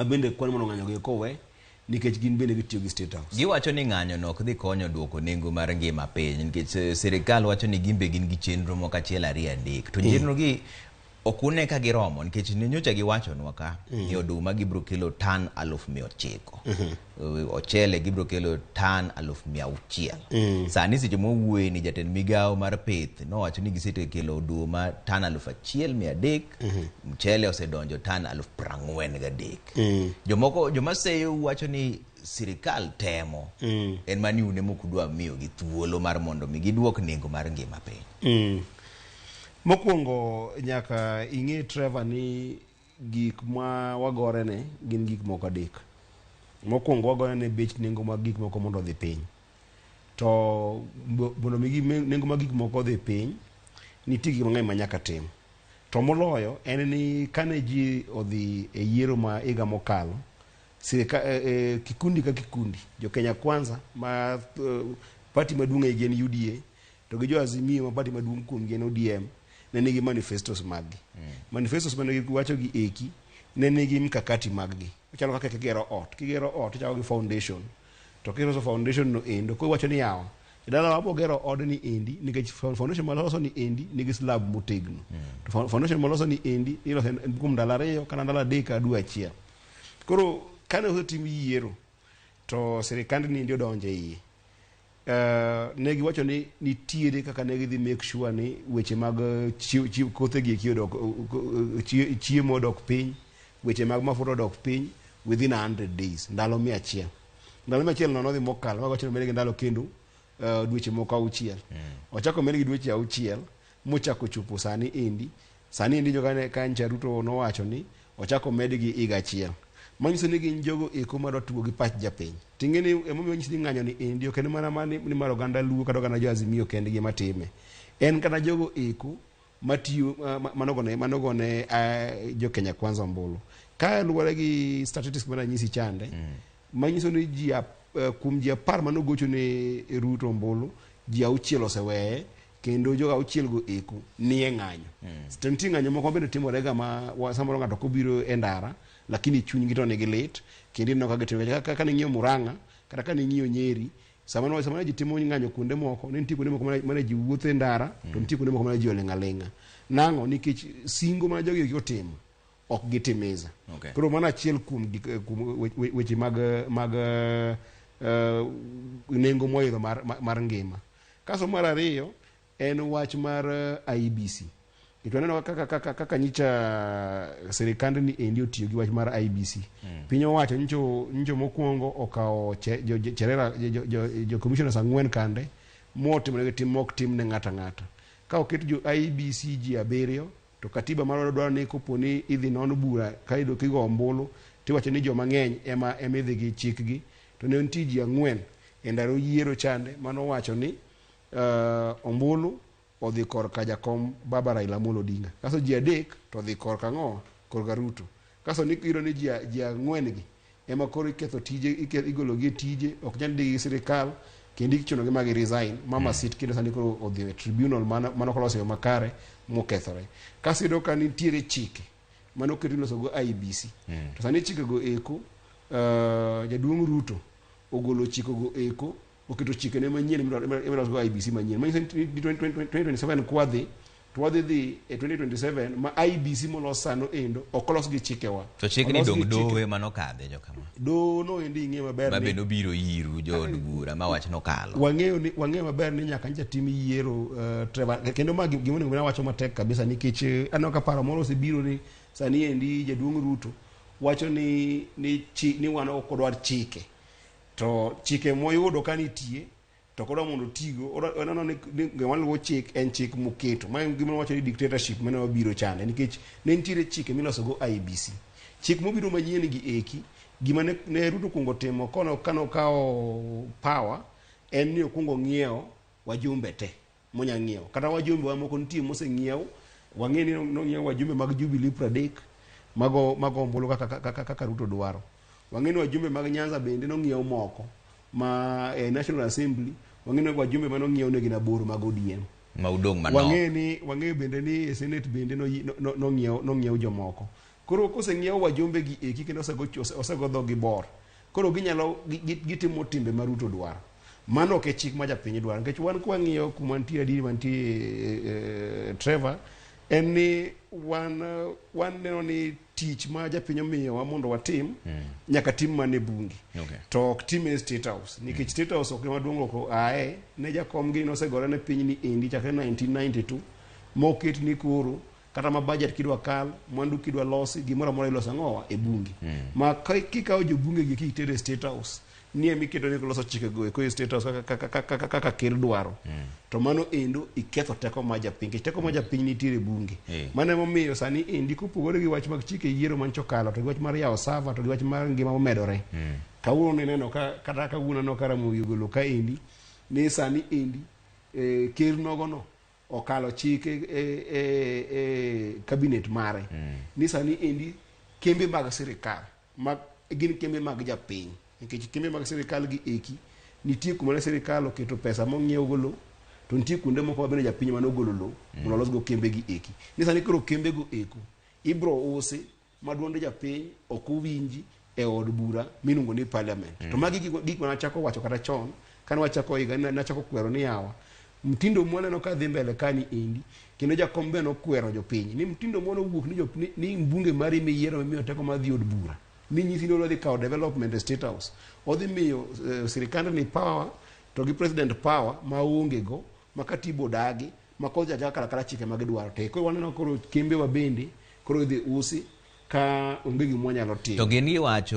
Bende kwan mondo ng'anyo gi kowe nikech gin bende gitiyo gi State House. Giwacho ni ng'anyo no ok dhi konyo duoko nengo mar ngima piny nikech sirikal wacho ni gimbe gin gi chenro moko achiel ariyo adek. To chenro gi okune ka giromo nikech nyocha giwachonwa ka ni oduma gibro kelo tan 900. Ochele gibro kelo tan 600. Sani seche mowuoye ni jatend migawo mar pith nowacho ni gisekelo oduma tan 1300. Mchele osedonjo tan 43. Joma seyo wacho ni sirikal temo en mani une mokudwa miyo gi thuolo mar mondo mi giduok nengo mar ngima piny. Mokwongo nyaka ing'e Trevor ni gik ma wagore ne gin gik moko adek. Mokwongo wagore ne bech nengo mag gik moko mondo odhi piny. To mondo mi nengo mag gik moko odhi piny, nitie gik mang'eny ma nyaka tim. To moloyo en ni kane ji odhi e yiero ma higa mokalo, kikundi ka kikundi, jo Kenya Kwanza ma party maduong' e gen UDA, to gi jo Azimio ma party maduong' kuom gen ODM, ne nigi manifestos maggi. Manifestos mane giwacho gi eki ne nigi mkakati maggi. Chalo kaka kigero ot. Kigero ot ichako gi foundation. To kiloso foundation no endo ko iwacho ni yawa. Dala wapo gero od ni endi nikech foundation maloso ni endi nigi slab motegno. To foundation maloso ni endi iloso kuom ndalo 2 kana ndalo 3 dwe achiel. Koro kane osetim yiero to sirikand ni ndio donje iye. Ne giwacho ni nitiere kaka ne gidhi make sure ni weche mag kothe gi chiemo odok piny, weche mag mafuta odok piny within 100 days, ndalo 100. Ndalo 100 no nodhi mokalo, wago chino medgi ndalo kendo dweche moko 6. Ochako medgi dweche 6 mochako chopo sani endi. Sani endi jogane kancha Ruto nowacho ni ochako medgi higa 1. Manyiso ni gin jogo eko madwa tugo gi pach japiny. Tingeni emomiyo nyisi ni ng'anyo ni endi ok en mana mani ni mar oganda Luo kata oganda jo Azimio kendgi matime. En kana jogo eko matiyo manogone jo Kenya Kwanza ombulu. Ka luwore gi statistics mana nyisi chande, manyiso ni kuom ji 10 manogocho ne Ruto ombulu, ji 6 oseweye kendo jogo 6 go eko nie ng'anyo. Stenting ng'anyo moko bende timorega ma samoro ng'ato kobiro e ndara lakini chunygi to nigi lit kendo no kaka gitimo kaka ng'iyo Murang'a kata ka ng'iyo Nyeri sama ji timo ng'anyo kuonde moko ne nitie kuonde moko mana ji wuothe ndara to nitie kuonde moko mana ji oleng'aleng'a nang'o nikech singo ma jogi otimo ok gitimiza. Koro mana achiel kuom weche mag nengo moidho mar ngima. Kaso mar ariyo en wach mar IEBC. Itoneno kaka nyicha sirikand ni endi otiyo gi wach mar IEBC. Piny owacho ncho mokwongo okawo jo commissioners 4 kande motimore tim mok tim ne ng'ata ng'ata. Ka oket jo IEBC ji 7 to katiba mar dwaro ni koponi idhi non bura ka ido kigo ombulu tiwacho ni joma ng'eny ema idhi gi chikgi to ne nitie ji 4 e ndalo yiero chande mano wacho ni ombulu odhi korka jakom Baba Raila Amolo Odinga. Kaso ji 3 to odhi korka ng'o? Korka Ruto. Kaso nikiro ni ji 4 gi ema koro iketho tije igologi tije ok nyal digi sirikal kendo ichuno gi magi resign mama sit kendo sani koro odhi e tribunal mano koloso makare mokethore. Kaso ido ka nitiere chike mano keto loso go IEBC. To sani chike go eko jaduong' Ruto ogolo chike go eko oketo chike ne manyien imiloso go IEBC manyien. Manyiso 2027 kwadhi to wadhi dhi e 2027 ma IEBC molos sano endo okolos gi chikewa. To chike ni dong dowe manokadhe jo kama. Do no endi ing'e maber ni beno biro yiru jo od bura ma wach nokalo. Wang'eyo maber ni nyaka nja tim yiero Trevor kendo ma gimonego na wacho matek kabisa nikech aneno ka paro moro osebiro ni sani endi jaduong' Ruto wacho ni wan ok odwar chike. To chike moyudo kanitie to koda mondo tigo onano ni gima luwo chik en chik moketo ma gima wacho ni dictatorship mane wabiro chande nikech ne nitiere chike miloso go IEBC. Chik mobiro manyien gi eki gima ne Ruto kungo timo kano kao power en ni okungo ng'iewo wajumbe te monya ng'iewo kata wajumbe wa moko nitie moseng'iew wang'e ni ng'iewo wajumbe mag Jubilee 30 mago ombulu kaka Ruto dwaro. Wang'e ni wajumbe mag Nyanza bende ng'iewo moko ma National Assembly wang'e wajumbe mano ng'iewo ne gina boro mag ODM ma udong' manok. Wang'e bende ni Senate bende no ng'iewo jomoko. Koro koseng'iew wajumbe gi eki kendo osegodho gi bor. Koro ginyalo gitimo timbe ma Ruto dwaro. Mano ok e chik ma japiny dwaro. Nikech wan kwang'iyo kuma nitie adiri mantie Trevor, en ni wan neno ni tich ma japiny omiyowa mondo watim nyaka tim mane bunge. To ok tim e State House. Nikech State House ok maduong' ok ae ne jakom gi nosegore ne piny ni endi chakre 1992 moket ni koro kata ma budget kidwa kal, mwandu kidwa losi, gimoro amora iloso ang'owa e bunge. Ma kikawo jo bunge gi kitere State House, nie miketo ni loso chike go e State House kaka ker dwaro. To mano endo iketho teko ma japiny. Teko ma japiny nitiere bunge. Mano emomiyo sani endi kopogore gi wach mag chike yiero mancho kalo, to gi wach mar yawo sava, to gi wach mar ngima momedore. Kawuono neno kata kawuono no Ramogi ogolo ka endi ni sani endi ker nogono okalo chike cabinet mare. Ni sani endi kembe mag sirikal mag gin kembe mag japiny. Nikech kembe mag sirikal gi eki nitie kuma ne sirikal oketo pesa mong'iew golo, to nitie kuonde moko bende japiny mano golo lo mondo los go kembe gi eki. Ni sani koro kembe go eko ibro usi maduonde japiny ok owinji e od bura miluongo ni parliament. To magi gik mana chako wacho kata chon kan wachako higa na chako kwero ni yawa mtindo mwaneno ka dhi mbele kani endi kendo jakom be nokwero jopiny ni mtindo mwana wuok ni mbunge mari miyiero miyo teko ma dhi od bura ni nyisi ni odhi kawo development e State House, odhi miyo sirikand ni power to gi president power ma onge go makatibo dagi makoja jaka kala chike magidwaro. Te ko waneno koro kembe wa bende koro idhi usi ka onge gimwa nyalo timo. To gini wacho